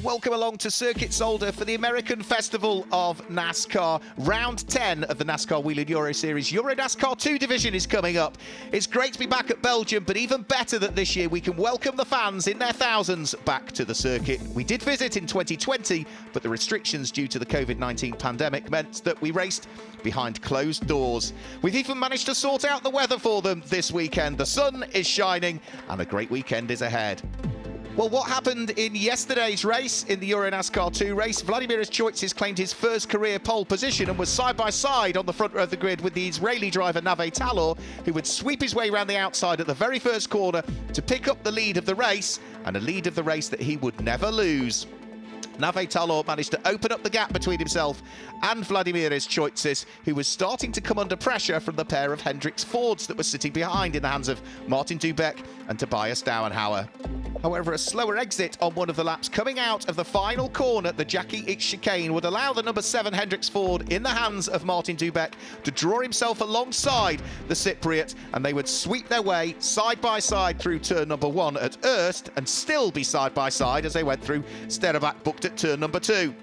welcome along to Circuit Zolder for the American Festival of NASCAR. Round 10 of the NASCAR Wheel and Euro Series. EuroNASCAR 2 division is coming up. It's great to be back at Belgium, but even better that this year we can welcome the fans in their thousands back to the circuit. We did visit in 2020, but the restrictions due to the COVID-19 pandemic meant that we raced behind closed doors. We've even managed to sort out the weather for them this weekend. The sun is shining and a great weekend is ahead. Well, what happened in yesterday's race, in the EuroNASCAR 2 race? Vladimir Choitzes claimed his first career pole position and was side-by-side on the front row of the grid with the Israeli driver Nave Talor, who would sweep his way around the outside at the very first corner to pick up the lead of the race, and a lead of the race that he would never lose. Nave Talor managed to open up the gap between himself and Vladimir Choitzes, who was starting to come under pressure from the pair of Hendricks Fords that was sitting behind in the hands of Martin Dubeck and Tobias Dauenhauer. However, a slower exit on one of the laps coming out of the final corner, the Jackie X chicane, would allow the number 7 Hendricks Ford in the hands of Martin Dubeck to draw himself alongside the Cypriot, and they would sweep their way side by side through turn number 1 at Erst and still be side by side as they went through Sterrenbach booked at turn number 2.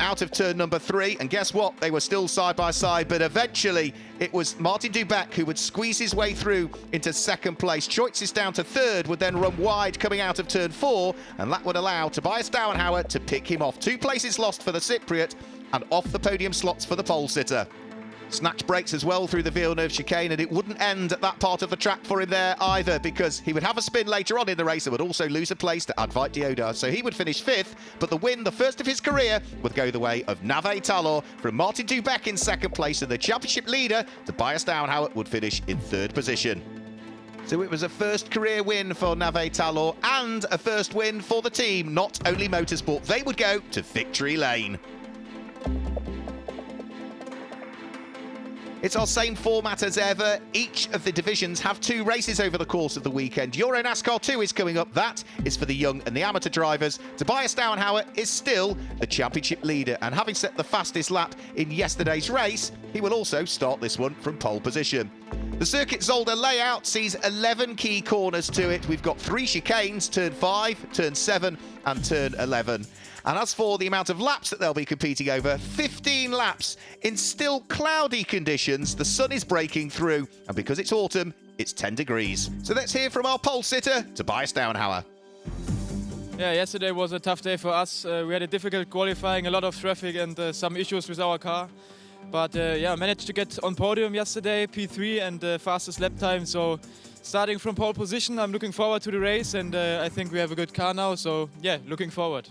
Out of turn number 3, and guess what? They were still side by side, but eventually it was Martin Dubeck who would squeeze his way through into second place. Choitzes down to third, would then run wide coming out of turn 4, and that would allow Tobias Dauenhauer to pick him off. 2 places lost for the Cypriot and off the podium slots for the pole sitter. Snatch breaks as well through the Villeneuve chicane, and it wouldn't end at that part of the track for him there either, because he would have a spin later on in the race and would also lose a place to Advait Deodar. So he would finish 5th, but the win, the first of his career, would go the way of Nave Talor from Martin Dubeck in second place, and the championship leader, Tobias Dauenhauer, would finish in 3rd position. So it was a first career win for Nave Talor and a first win for the team, not only motorsport. They would go to victory lane. It's our same format as ever. Each of the divisions have 2 races over the course of the weekend. EuroNASCAR 2 is coming up. That is for the young and the amateur drivers. Tobias Dauenhauer is still the championship leader, and having set the fastest lap in yesterday's race, he will also start this one from pole position. The Circuit Zolder layout sees 11 key corners to it. We've got 3 chicanes, turn 5, turn 7 and turn 11. And as for the amount of laps that they'll be competing over, 15 laps in still cloudy conditions. The sun is breaking through, and because it's autumn, it's 10 degrees. So let's hear from our pole sitter, Tobias Dauenhauer. Yeah, yesterday was a tough day for us. We had a difficult qualifying, a lot of traffic and some issues with our car. But yeah, managed to get on podium yesterday, P3 and fastest lap time. So starting from pole position, I'm looking forward to the race, and I think we have a good car now. So yeah, looking forward.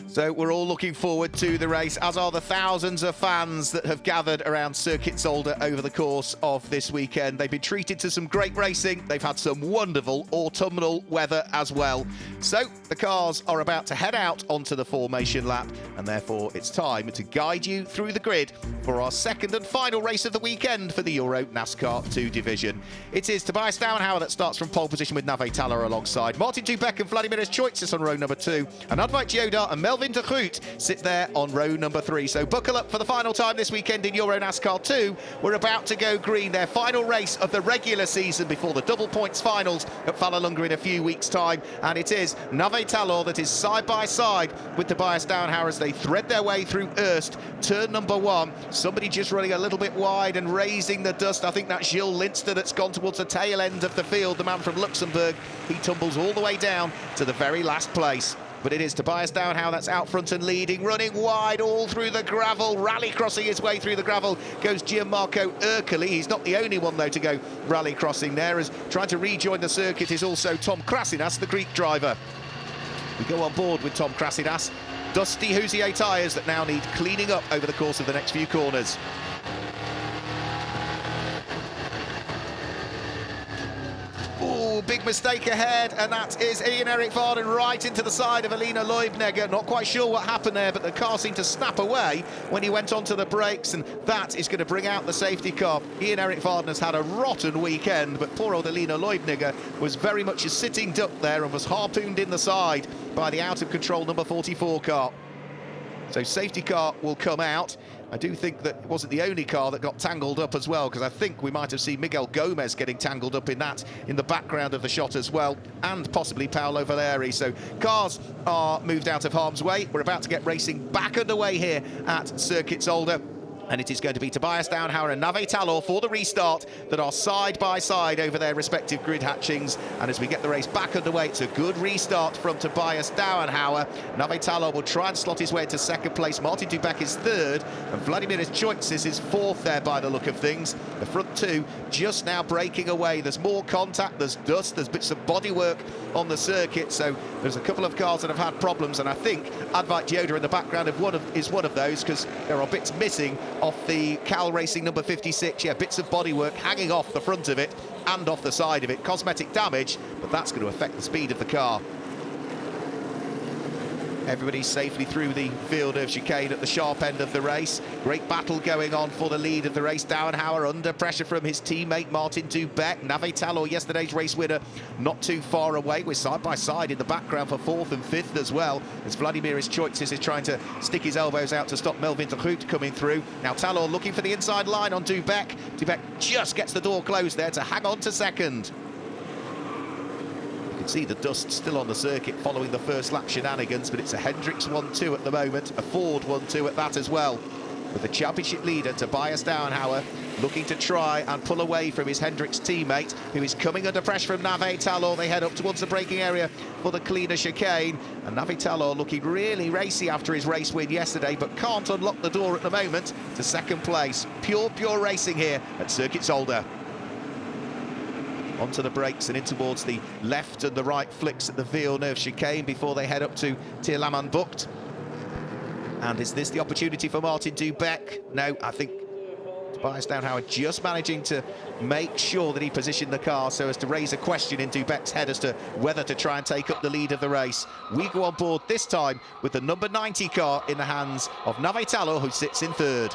So we're all looking forward to the race, as are the thousands of fans that have gathered around Circuit Zolder over the course of this weekend. They've been treated to some great racing. They've had some wonderful autumnal weather as well. So the cars are about to head out onto the formation lap, and therefore it's time to guide you through the grid for our second and final race of the weekend for the EuroNASCAR 2 division. It is Tobias Dauenhauer that starts from pole position with Nave Talor alongside. Martin Dubeck and Vladimir Choitzes on row number 2, and Advait Deodar and Melvin de Groot sit there on row number 3. So buckle up for the final time this weekend in EuroNASCAR 2. We're about to go green, their final race of the regular season before the double points finals at Vallelunga in a few weeks' time. And it is Nave Talor that is side by side with Tobias Dauenhauer as they thread their way through Erst, turn number 1. Somebody just running a little bit wide and raising the dust. I think that's Gilles Linster that's gone towards the tail end of the field, the man from Luxembourg. He tumbles all the way down to the very last place. But it is Tobias Dauenhauer that's out front and leading, running wide all through the gravel, rally crossing his way through the gravel goes Gianmarco Ercoli. He's not the only one, though, to go rally crossing there, as trying to rejoin the circuit is also Tom Krasinas, the Greek driver. We go on board with Tom Krasinas. Dusty Hoosier tyres that now need cleaning up over the course of the next few corners. Ooh, big mistake ahead, and that is Ian-Eric Varden right into the side of Alina Leubnegger. Not quite sure what happened there, but the car seemed to snap away when he went onto the brakes, and that is going to bring out the safety car. Ian-Eric Varden has had a rotten weekend, but poor old Alina Leubnegger was very much a sitting duck there and was harpooned in the side by the out-of-control number 44 car. So safety car will come out, I do think that it wasn't the only car that got tangled up as well, because I think we might have seen Miguel Gomez getting tangled up in that in the background of the shot as well, and possibly Paolo Valeri. So cars are moved out of harm's way. We're about to get racing back underway here at Circuit Zolder. And it is going to be Tobias Downhauer and Nave Talor for the restart that are side by side over their respective grid hatchings. And as we get the race back underway, it's a good restart from Tobias Downhauer. Nave Talor will try and slot his way into second place. Martin Dubek is third, and Vladimir Choitsis is fourth there by the look of things. The front two just now breaking away. There's more contact, there's dust, there's bits of bodywork on the circuit. So there's a couple of cars that have had problems, and I think Advait Yoda in the background is one of those, because there are bits missing off the Cal Racing number 56. Yeah, bits of bodywork hanging off the front of it and off the side of it. Cosmetic damage, but that's going to affect the speed of the car. Everybody's safely through the field of chicane at the sharp end of the race. Great battle going on for the lead of the race. Downhauer under pressure from his teammate Martin Dubek. Nave Talor, yesterday's race winner, not too far away. We're side by side in the background for fourth and fifth as well, as Vladimir Choitsis is trying to stick his elbows out to stop Melvin de Groot coming through. Now Talor looking for the inside line on Dubek. Dubek just gets the door closed there to hang on to second. See the dust still on the circuit following the first lap shenanigans, but it's a Hendricks 1-2 at the moment, a Ford 1-2 at that as well, with the championship leader Tobias Downhauer looking to try and pull away from his Hendricks teammate, who is coming under pressure from Nave Talor. They head up towards the braking area for the cleaner chicane, and Nave Talor looking really racy after his race win yesterday, but can't unlock the door at the moment to second place. Pure racing here at Circuit Zolder. Onto the brakes and in towards the left and the right flicks at the Villeneuve chicane before they head up to Tirlaman Bucht. And is this the opportunity for Martin Dubek? No, I think Tobias Downhauer just managing to make sure that he positioned the car so as to raise a question in Dubek's head as to whether to try and take up the lead of the race. We go on board this time with the number 90 car in the hands of Nave Talor, who sits in third.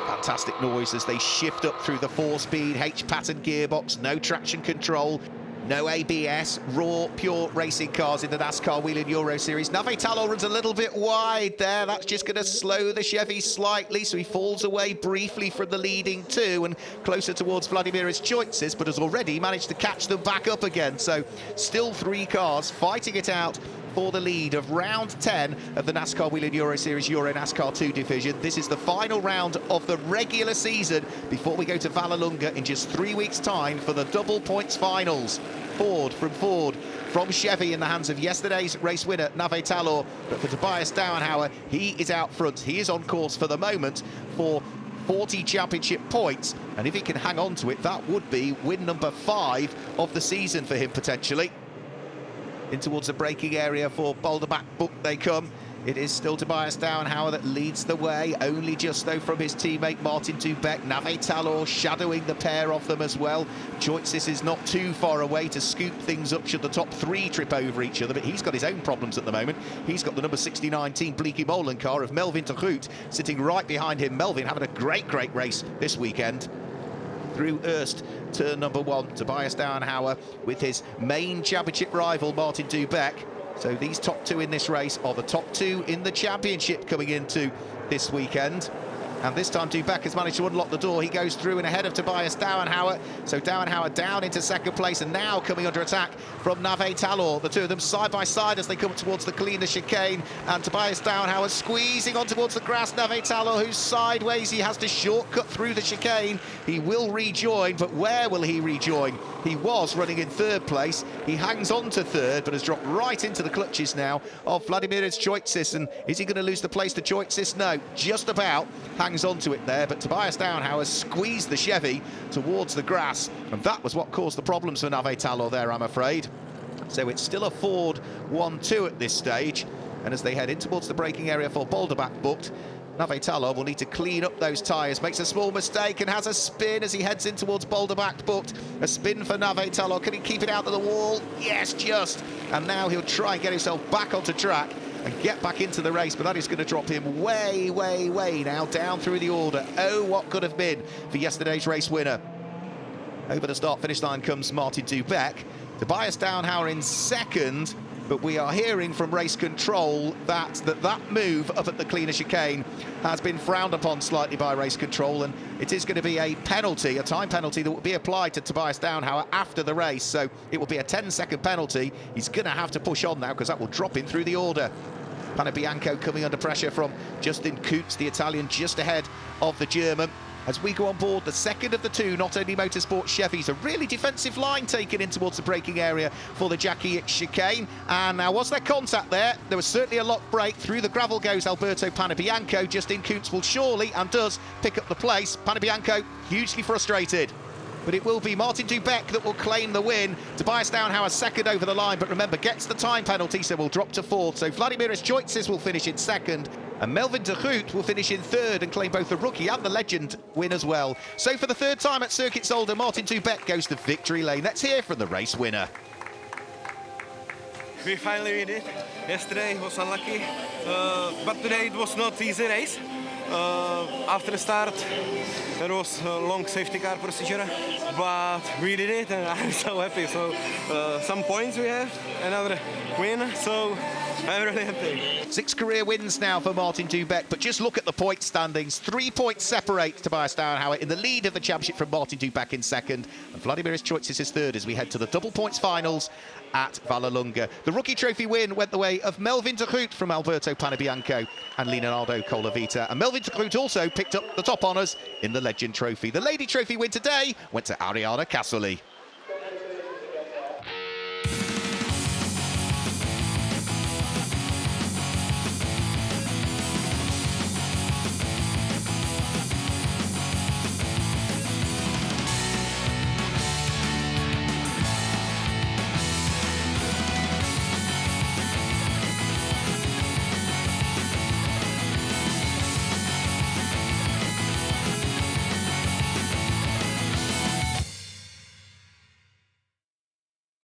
Fantastic noise as they shift up through the 4-speed H-pattern gearbox, no traction control, no ABS, raw, pure racing cars in the NASCAR Whelen Euro Series. Nave Talor runs a little bit wide there. That's just going to slow the Chevy slightly, so he falls away briefly from the leading two and closer towards Vladimir Choitsis, but has already managed to catch them back up again. So still three cars fighting it out for the lead of round 10 of the NASCAR Whelen Euro Series EuroNASCAR 2 division. This is the final round of the regular season before we go to Vallelunga in just 3 weeks' time for the double points finals. Ford from Chevy in the hands of yesterday's race winner Nave Talor, but for Tobias Downhauer, he is out front. He is on course for the moment for 40 championship points, and if he can hang on to it, that would be win number 5 of the season for him potentially. In towards the braking area for Boulderbach Bucht they come. It is still Tobias Downhauer that leads the way, only just though from his teammate Martin Dubek. Nave Talor shadowing the pair of them as well. Choitsis is not too far away to scoop things up should the top three trip over each other, but he's got his own problems at the moment. He's got the number 69 Team Bleaky Molen car of Melvin de Groot sitting right behind him. Melvin having a great race this weekend. Through Erst, turn number 1, Tobias Downhauer with his main championship rival Martin Dubek. So these top two in this race are the top two in the championship coming into this weekend. And this time Dubek has managed to unlock the door. He goes through and ahead of Tobias Downhauer. So Downhauer down into second place and now coming under attack from Nave Talor. The two of them side by side as they come towards the cleaner chicane. And Tobias Downhauer squeezing on towards the grass. Nave Talor, who's sideways, he has to shortcut through the chicane. He will rejoin, but where will he rejoin? He was running in third place. He hangs on to third, but has dropped right into the clutches now of Vladimir Choitsis. And is he going to lose the place to Choitsis? No, just about. Hangs onto it there, but Tobias Downhauer squeezed the Chevy towards the grass, and that was what caused the problems for Nave Talor there, I'm afraid. So it's still a Ford 1-2 at this stage, and as they head in towards the braking area for Boulderbach Bucht, Nave Talor will need to clean up those tyres. Makes a small mistake and has a spin as he heads in towards Boulderbach Bucht. A spin for Nave Talor. Can he keep it out of the wall? Yes, just. And now he'll try and get himself back onto track and get back into the race, but that is going to drop him way now down through the order. Oh, what could have been for yesterday's race winner. Over the start-finish line comes Martin Dubek. Tobias Downhauer in second, but we are hearing from race control that move up at the cleaner chicane has been frowned upon slightly by race control, and it is going to be a penalty, a time penalty that will be applied to Tobias Downhauer after the race. So it will be a 10-second penalty. He's going to have to push on now because that will drop him through the order. Panebianco coming under pressure from Justin Kuetz, the Italian, just ahead of the German. As we go on board the second of the two, not only Motorsport Chevys, a really defensive line taken in towards the braking area for the Jackie chicane. And now, was there contact there? There was certainly a lock brake. Through the gravel goes Alberto Panebianco. Justin Kuetz will surely and does pick up the place. Panebianco hugely frustrated. But it will be Martin Dubeck that will claim the win. Tobias Downhauer second over the line, but remember, gets the time penalty, so will drop to fourth. So Vladimiris Choitzes will finish in second, and Melvin de Groot will finish in third and claim both the rookie and the legend win as well. So for the third time at Circuit Zolder, Martin Dubeck goes to victory lane. Let's hear from the race winner. We finally did it. Yesterday was unlucky, but today it was not easy race. After the start, there was a long safety car procedure, but we did it, and I'm so happy. So some points we have, another win, so I'm really happy. 6 career wins now for Martin Dubeck, but just look at the point standings. 3 points separate Tobias Downhauer in the lead of the championship from Martin Dubeck in second, and Vladimiris Choitzes is third as we head to the double points finals at Vallelunga. The rookie trophy win went the way of Melvin de Groot from Alberto Panebianco and Leonardo Colavita, and Melvin de Groot also picked up the top honours in the Legend Trophy. The lady trophy win today went to Ariana Casoli.